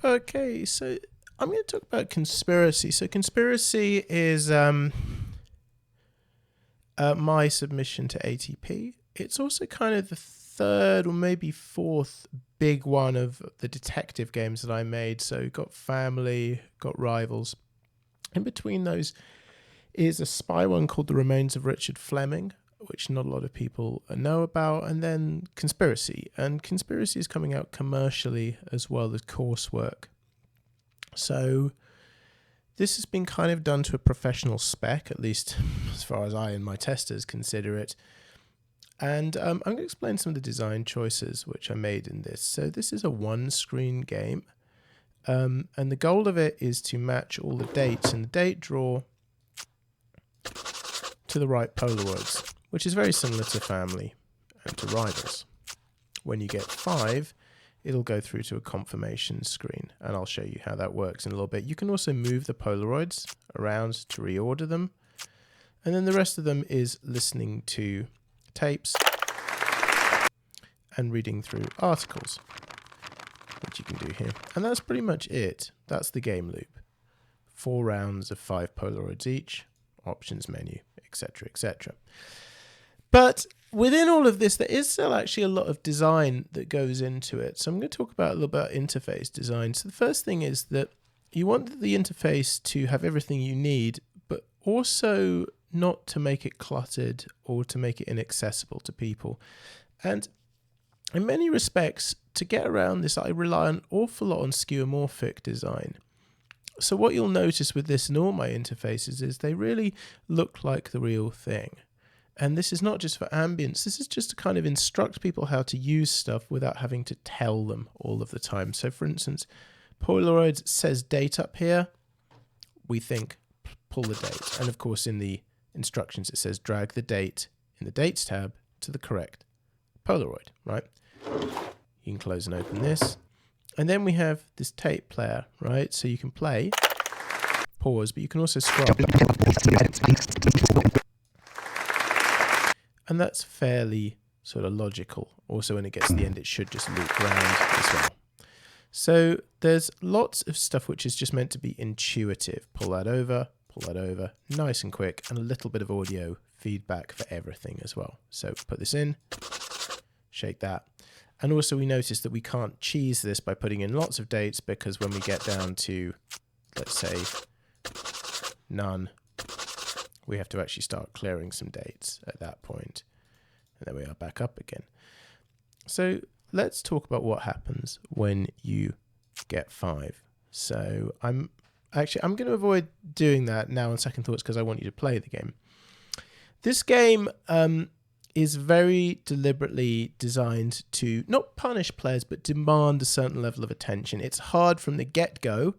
Okay, so I'm going to talk about conspiracy. So conspiracy is my submission to ATP. It's also kind of the third or maybe fourth big one of the detective games that I made. So got Family, got Rivals. In between those is a spy one called The Remains of Richard Fleming, which not a lot of people know about, and then Conspiracy. And Conspiracy is coming out commercially as well as coursework. So this has been kind of done to a professional spec, at least as far as I and my testers consider it. And I'm going to explain some of the design choices which I made in this. So this is a one-screen game. And the goal of it is to match all the dates in the date drawer to the right Polaroids, which is very similar to Family and to Rivals. When you get 5, it'll go through to a confirmation screen, and I'll show you how that works in a little bit. You can also move the Polaroids around to reorder them, and then the rest of them is listening to tapes and reading through articles, which you can do here. And that's pretty much it. That's the game loop. 4 rounds of 5 Polaroids each, options menu, etc., etc. But within all of this, there is still actually a lot of design that goes into it. So I'm going to talk about a little bit about interface design. So the first thing is that you want the interface to have everything you need, but also not to make it cluttered or to make it inaccessible to people. And in many respects, to get around this, I rely an awful lot on skeuomorphic design. So what you'll notice with this and all my interfaces is they really look like the real thing. And this is not just for ambience, this is just to kind of instruct people how to use stuff without having to tell them all of the time. So for instance, Polaroids says date up here, we think pull the date. And of course in the instructions it says drag the date in the dates tab to the correct Polaroid, right? You can close and open this. And then we have this tape player, right? So you can play, pause, but you can also scroll. And that's fairly sort of logical. Also, when it gets to the end, it should just loop around as well. So there's lots of stuff which is just meant to be intuitive. Pull that over, nice and quick, and a little bit of audio feedback for everything as well. So put this in, shake that. And also we notice that we can't cheese this by putting in lots of dates, because when we get down to, let's say, none, we have to actually start clearing some dates at that point. And then we are back up again. So let's talk about what happens when you get 5. So I'm going to avoid doing that now on second thoughts because I want you to play the game. This game is very deliberately designed to not punish players, but demand a certain level of attention. It's hard from the get-go.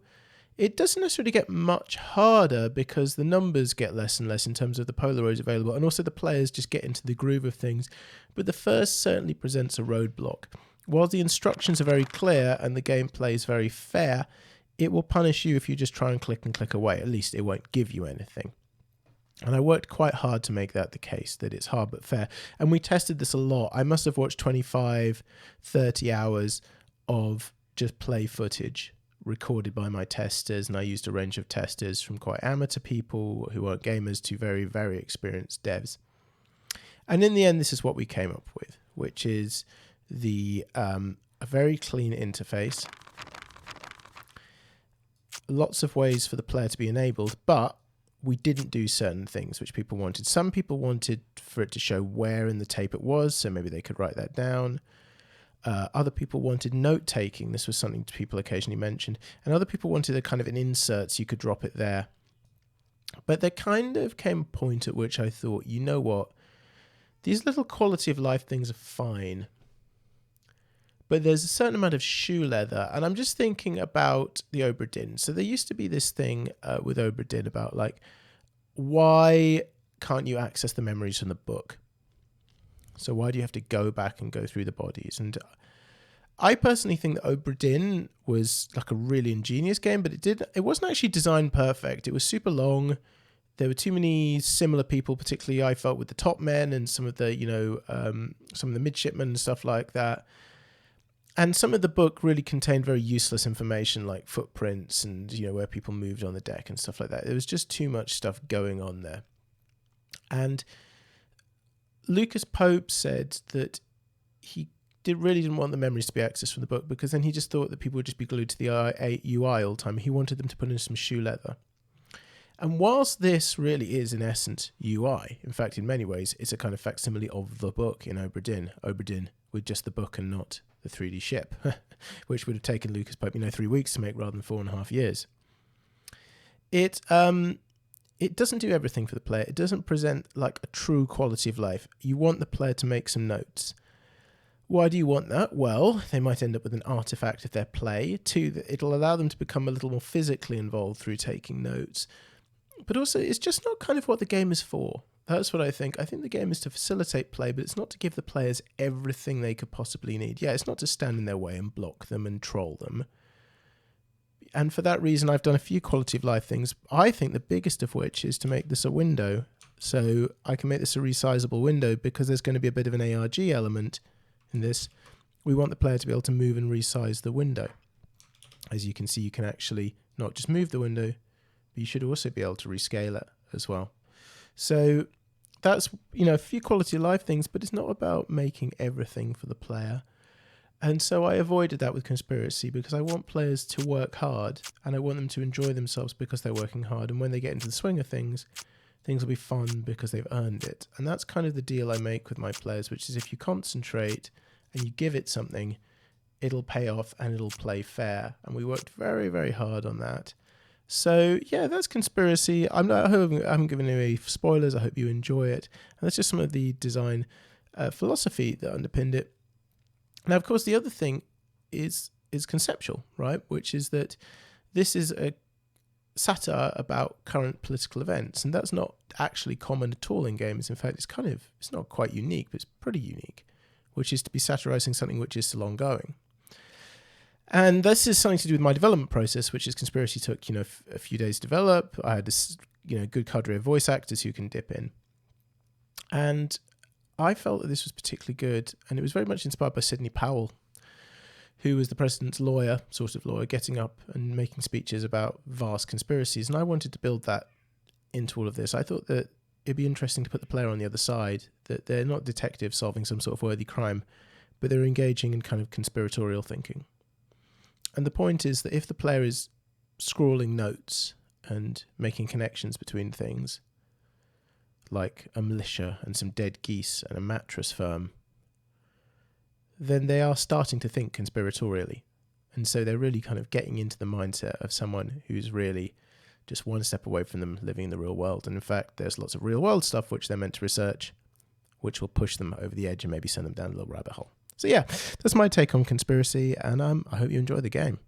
It doesn't necessarily get much harder because the numbers get less and less in terms of the Polaroids available, and also the players just get into the groove of things. But the first certainly presents a roadblock. While the instructions are very clear and the gameplay is very fair, it will punish you if you just try and click away. At least it won't give you anything. And I worked quite hard to make that the case, that it's hard but fair. And we tested this a lot. I must have watched 25, 30 hours of just play footage recorded by my testers, and I used a range of testers from quite amateur people who aren't gamers to very, very experienced devs. And in the end, this is what we came up with, which is a very clean interface, lots of ways for the player to be enabled, but we didn't do certain things which people wanted. Some people wanted for it to show where in the tape it was, so maybe they could write that down. Other people wanted note-taking. This was something people occasionally mentioned. And other people wanted a kind of an insert so you could drop it there. But there kind of came a point at which I thought, you know what? These little quality of life things are fine. But there's a certain amount of shoe leather. And I'm just thinking about the Obra Dinn. So there used to be this thing with Obra Dinn about, like, why can't you access the memories from the book? So why do you have to go back and go through the bodies? And I personally think that Obra Dinn was like a really ingenious game, but it wasn't actually designed perfect. It was super long. There were too many similar people, particularly I felt with the top men and some of the, some of the midshipmen and stuff like that. And some of the book really contained very useless information like footprints and, where people moved on the deck and stuff like that. There was just too much stuff going on there. And Lucas Pope said that he really didn't want the memories to be accessed from the book, because then he just thought that people would just be glued to the UI all the time. He wanted them to put in some shoe leather. And whilst this really is, in essence, UI, in fact, in many ways, it's a kind of facsimile of the book in Obra Dinn, with just the book and not the 3D ship, which would have taken Lucas Pope, 3 weeks to make rather than 4.5 years. It doesn't do everything for the player. It doesn't present like a true quality of life. You want the player to make some notes. Why do you want that? Well, they might end up with an artifact of their play. 2, it'll allow them to become a little more physically involved through taking notes. But also, it's just not kind of what the game is for. That's what I think. I think the game is to facilitate play, but it's not to give the players everything they could possibly need. Yeah, it's not to stand in their way and block them and troll them. And for that reason, I've done a few quality of life things. I think the biggest of which is to make this a window. So I can make this a resizable window, because there's going to be a bit of an ARG element in this. We want the player to be able to move and resize the window. As you can see, you can actually not just move the window, but you should also be able to rescale it as well. So that's, a few quality of life things, but it's not about making everything for the player. And so I avoided that with Conspiracy, because I want players to work hard, and I want them to enjoy themselves because they're working hard. And when they get into the swing of things, things will be fun because they've earned it. And that's kind of the deal I make with my players, which is if you concentrate and you give it something, it'll pay off and it'll play fair. And we worked very, very hard on that. So yeah, that's Conspiracy. I haven't given you any spoilers. I hope you enjoy it. And that's just some of the design philosophy that underpinned it. Now, of course, the other thing is conceptual, right? Which is that this is a satire about current political events, and that's not actually common at all in games. In fact, it's not quite unique, but it's pretty unique, which is to be satirizing something which is still ongoing. And this is something to do with my development process, which is Conspiracy took, a few days to develop. I had this, good cadre of voice actors who can dip in. And I felt that this was particularly good, and it was very much inspired by Sidney Powell, who was the president's lawyer, getting up and making speeches about vast conspiracies. And I wanted to build that into all of this. I thought that it'd be interesting to put the player on the other side, that they're not detectives solving some sort of worthy crime, but they're engaging in kind of conspiratorial thinking. And the point is that if the player is scrawling notes and making connections between things, like a militia and some dead geese and a mattress firm, then they are starting to think conspiratorially. And so they're really kind of getting into the mindset of someone who's really just one step away from them living in the real world. And in fact, there's lots of real world stuff which they're meant to research, which will push them over the edge and maybe send them down a little rabbit hole. So yeah, that's my take on Conspiracy, and I hope you enjoy the game.